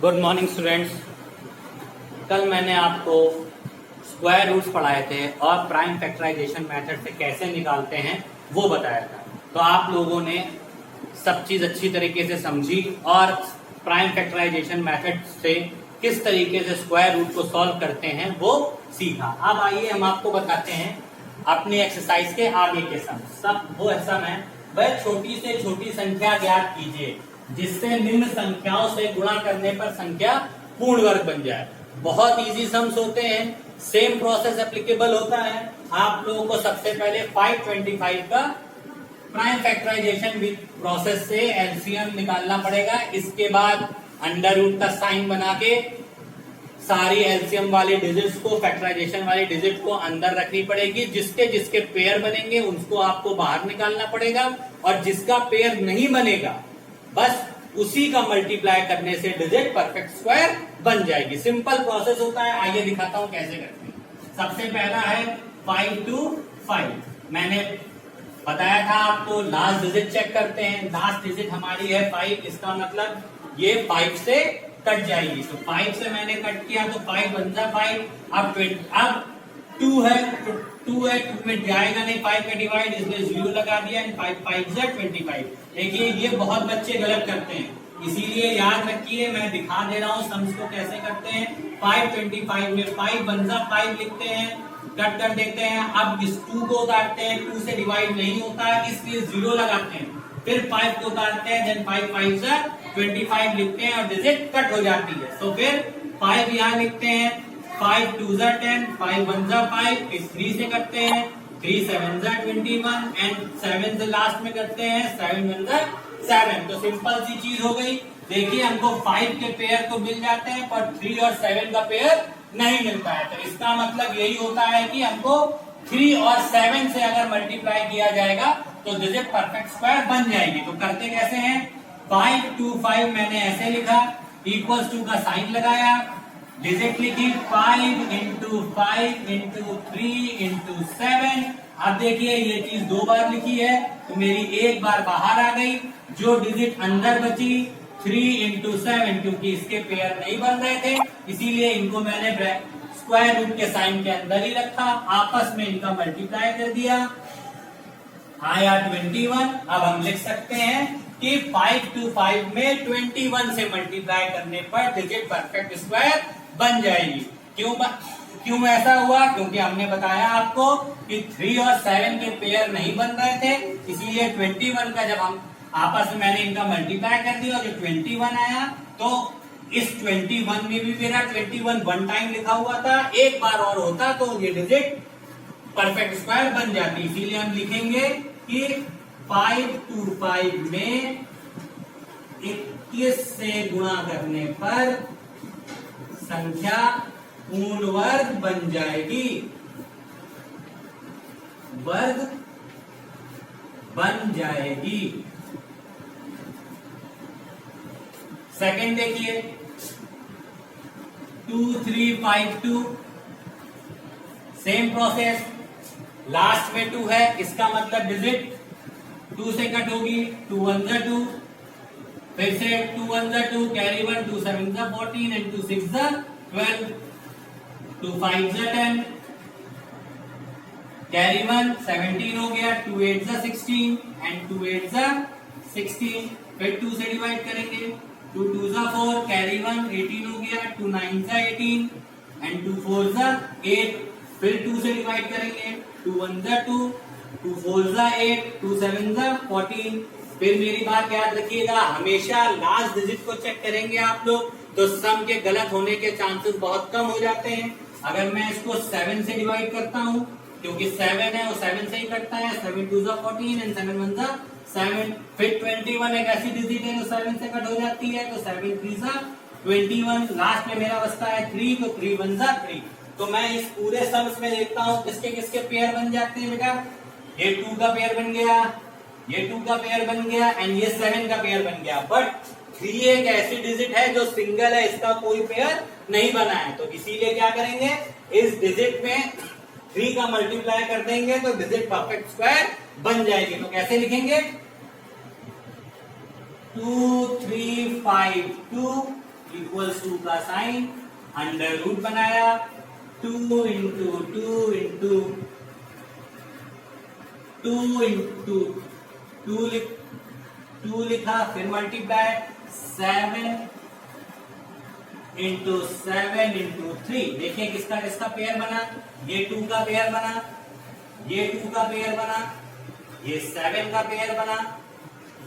Good morning students. कल मैंने आपको स्क्वायर रूट्स पढ़ाए थे और प्राइम फैक्टराइजेशन मेथड से कैसे निकालते हैं वो बताया था। तो आप लोगों ने सब चीज अच्छी तरीके से समझी और प्राइम फैक्टराइजेशन मेथड से किस तरीके से स्क्वायर रूट को सॉल्व करते हैं वो सीखा। अब आइए हम आपको बताते हैं अपनी एक्सरसाइज के आगे के सब वो सम है। वह छोटी से छोटी संख्या ज्ञात कीजिए जिससे निम्न संख्याओं से गुणा करने पर संख्या पूर्ण वर्ग बन जाए। बहुत इजी सम्स होते हैं, सेम प्रोसेस एप्लीकेबल होता है। आप लोगों को सबसे पहले 525 का प्राइम फैक्टराइजेशन विद प्रोसेस से एलसीएम निकालना पड़ेगा। इसके बाद अंडर रूट का साइन बना के सारी एलसीएम वाली डिजिट्स को, फैक्टराइजेशन वाली डिजिट को अंदर रखनी पड़ेगी। जिसके जिसके पेयर बनेंगे उसको आपको बाहर निकालना पड़ेगा और जिसका पेयर नहीं बनेगा बस उसी का मल्टीप्लाई करने से डिजिट परफेक्ट स्क्वायर बन जाएगी। सिंपल प्रोसेस होता है। आइए दिखाता हूं कैसे करते हैं। सबसे पहला है 5 to 5। मैंने बताया था आपको लास्ट डिजिट चेक करते हैं। लास्ट डिजिट हमारी है 5, इसका मतलब ये 5 से कट जाएगी। तो 5 से मैंने कट किया तो 5 बनता 5। अब 2 है तो 2 में जाएगा नहीं 5 का डिवाइड, इसलिए 0 लगा दिया। 5 5 से 25। देखिए ये बहुत बच्चे गलत करते हैं, इसीलिए याद रखिए मैं दिखा दे रहा हूँ सम्स को कैसे करते हैं। 525 में 5 बनता 5 लिखते हैं, कट कर देते हैं। अब इस 2 को उतारते हैं, 2 से डिवाइड नहीं होता है इसलिए 0 लगाते हैं। फिर 5 को उतारते हैं, देन 5 5 से 25 लिखते हैं और डिजिट कट हो जाती है। तो फिर 5 यहाँ लिखते हैं, 5 2 जा 10, 5 1 जा 5, फिर 3 से करते हैं, 3 7 जा 21 एंड 7 से लास्ट में करते हैं, 7 1 जा 7। तो सिंपल सी चीज हो गई। देखिए हमको 5 के पेयर तो मिल जाते हैं पर 3 और 7 का पेयर नहीं मिलता है। तो इसका मतलब यही होता है कि हमको 3 और 7 से अगर मल्टीप्लाई किया जाएगा तो डिजिट परफेक्ट स्क्वायर बन जाएगी। तो करते कैसे हैं, 5 2 5 मैंने ऐसे लिखा, इक्वल्स टू का साइन लगाया, डिजिट लिखी 5 इंटू 5 इंटू 3 इंटू 7। अब देखिए ये चीज 2 बार लिखी है तो मेरी एक बार बाहर आ गई। जो डिजिट अंदर बची 3 इंटू 7, क्योंकि इसके पेयर नहीं बन रहे थे इसीलिए इनको मैंने स्क्वायर रूट के साइन के अंदर ही रखा, आपस में इनका मल्टीप्लाई कर दिया, आया 21। अब हम लिख सकते हैं कि 5 to 5 में 21 से मल्टीप्लाई करने पर डिजिट परफेक्ट स्क्वायर बन जाएगी। क्यों ऐसा हुआ? क्योंकि हमने बताया आपको कि 3 और 7 के पेयर नहीं बन रहे थे, इसीलिए 21 का जब हम आपस में मैंने इनका मल्टीप्लाई कर दिया, जो 21 आया तो इस 21 में भी मेरा 21 वन टाइम लिखा हुआ था, एक बार और होता तो ये डिजिट परफेक्ट स्क्वायर बन जाती। इसीलिए हम लिखेंगे कि 5 to 5 में 21 से गुणा करने पर संख्या पूर्ण वर्ग बन जाएगी, वर्ग बन जाएगी। सेकंड देखिए 2 3 5 2, सेम प्रोसेस। लास्ट में 2 है, इसका मतलब डिजिट 2 से कट होगी, 2 1 जा 2, फिर से 2 1 जा 2, कैरी 1, 2 7 जा 14 एंड 2 6 जा 12, 2 5 जा 10, कैरी 1 17 हो गया, 2 8 जा 16 एंड 2 8 जा 16। फिर 2 से डिवाइड करेंगे, 2 2 जा 4, कैरी 1 18 हो गया, 2 9 जा 18 एंड 2 4 जा 8। फिर 2 से डिवाइड करेंगे, 2 1 जा 2, 2 4 जा 8, 2 7 जा 14। फिर मेरी बात याद रखिएगा, हमेशा लास्ट डिजिट को चेक करेंगे आप लोग तो सम के गलत होने के चांसेस बहुत कम हो जाते हैं। अगर मैं इसको 7 से डिवाइड करता हूं, क्योंकि 7 है वो 7 से ही कटता है, 7 2 जा 14 एंड 7 1 जा 7। फिर 21 एक ऐसी डिजिट है जो 7 से कट हो जाती है, तो 7 3 जा 21। लास्ट में मेरा बचता है 3, तो 3 1 जा 3। तो मैं इस पूरे सम्स में देखता हूँ किसके किसके पेयर बन जाते हैं बेटा। ये 2 का पेयर बन गया, ये 2 का पेयर बन गया एंड ये 7 का पेयर बन गया। बट 3 एक ऐसी डिजिट है जो सिंगल है, इसका कोई पेयर नहीं बना है। तो इसीलिए क्या करेंगे, इस डिजिट में 3 का मल्टीप्लाई कर देंगे तो डिजिट परफेक्ट स्क्वायर बन जाएगी। तो कैसे लिखेंगे, 2 3 5 2 इक्वल्स टू का साइन, अंडर रूट बनाया, 2 इंटू 2 इंटू 2 लिखा, फिर मल्टीप्लाई 7 इंटू 7 इंटू 3। देखिए किसका किसका पेयर बना, ये 2 का पेयर बना, ये 2 का पेयर बना, ये 7 का पेयर बना,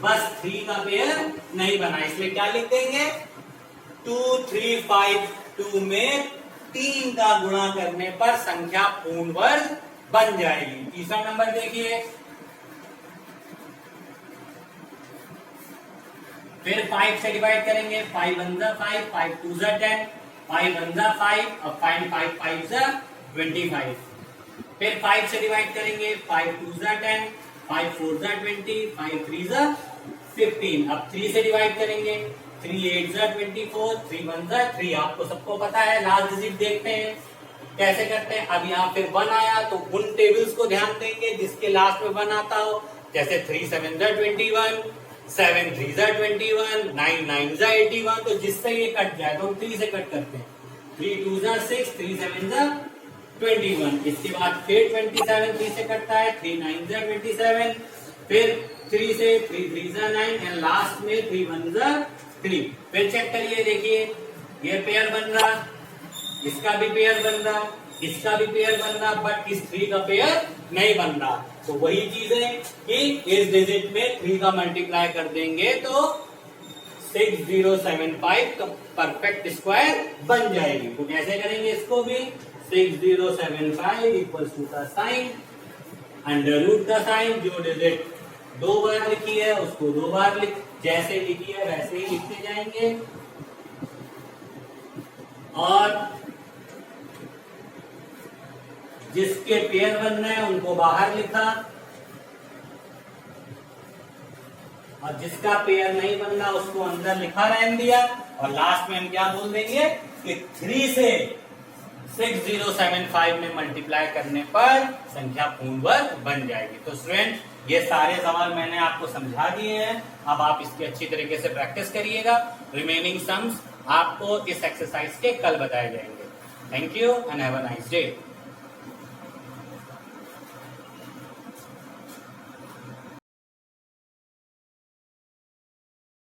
बस 3 का पेयर नहीं बना, इसलिए क्या लिख देंगे 2 3 5 2 में 3 का गुणा करने पर संख्या पूर्ण वर्ग बन जाएगी। तीसरा नंबर देखिए, फिर 5 से डिवाइड करेंगे, 5 1 जा 5, 5 2 जा 10, 5 1 जा 5, अब 5 5 5 जा 25। फिर 5 से डिवाइड करेंगे, 5 2 जा 10, 5 4 जा 20, 5 3 जा 15। अब 3 से डिवाइड करेंगे, 3 8 जा 24, 3 1 जा 3। आपको सबको पता है, लास्ट डिजिट देखते हैं कैसे करते हैं। अब यहाँ फिर 1 आया तो उन टेबल्स को ध्यान देंगे जिसके लास्ट में 1 आता हो, जैसे 3 7 जा 21, 7 3 जा 21, 9 9 जा 81। तो जिससे ये कट जाए तो हम 3 से कट करते हैं, 3 2 जा 6, 3 7 जा 21। इसके बाद फिर 27 3 से कटता है, 3 9 जा 27, फिर 3 से 3 3 जा 9 एंड लास्ट में 3 1 जा 3। फिर चेक करिए, देखिए ये पेयर बन रहा, इसका भी पेयर बन रहा, इसका भी पेयर बन रहा, बट इस 3 का पेयर नहीं बन रहा। तो वही चीज है कि इस डिजिट में 3 का मल्टीप्लाई कर देंगे तो 6075 का परफेक्ट स्क्वायर बन जाएगी। तो कैसे करेंगे इसको भी, 6075 इक्वल्स टू का साइन, अंडर रूट का साइन, जो डिजिट 2 बार लिखी है उसको 2 बार लिख, जैसे लिखी है वैसे ही लिखते जाएंगे, और जिसके पेयर बनना है उनको बाहर लिखा, और जिसका पेयर नहीं बनना उसको अंदर लिखा रहने दिया, और लास्ट में हम क्या बोल देंगे कि 3 से 6075 में मल्टीप्लाई करने पर संख्या पूर्ण वर्ग बन जाएगी। तो स्टूडेंट ये सारे सवाल मैंने आपको समझा दिए हैं, अब आप इसकी अच्छी तरीके से प्रैक्टिस करिएगा। रिमेनिंग सम्स आपको इस एक्सरसाइज के कल बताए जाएंगे। Thank you and have a nice day.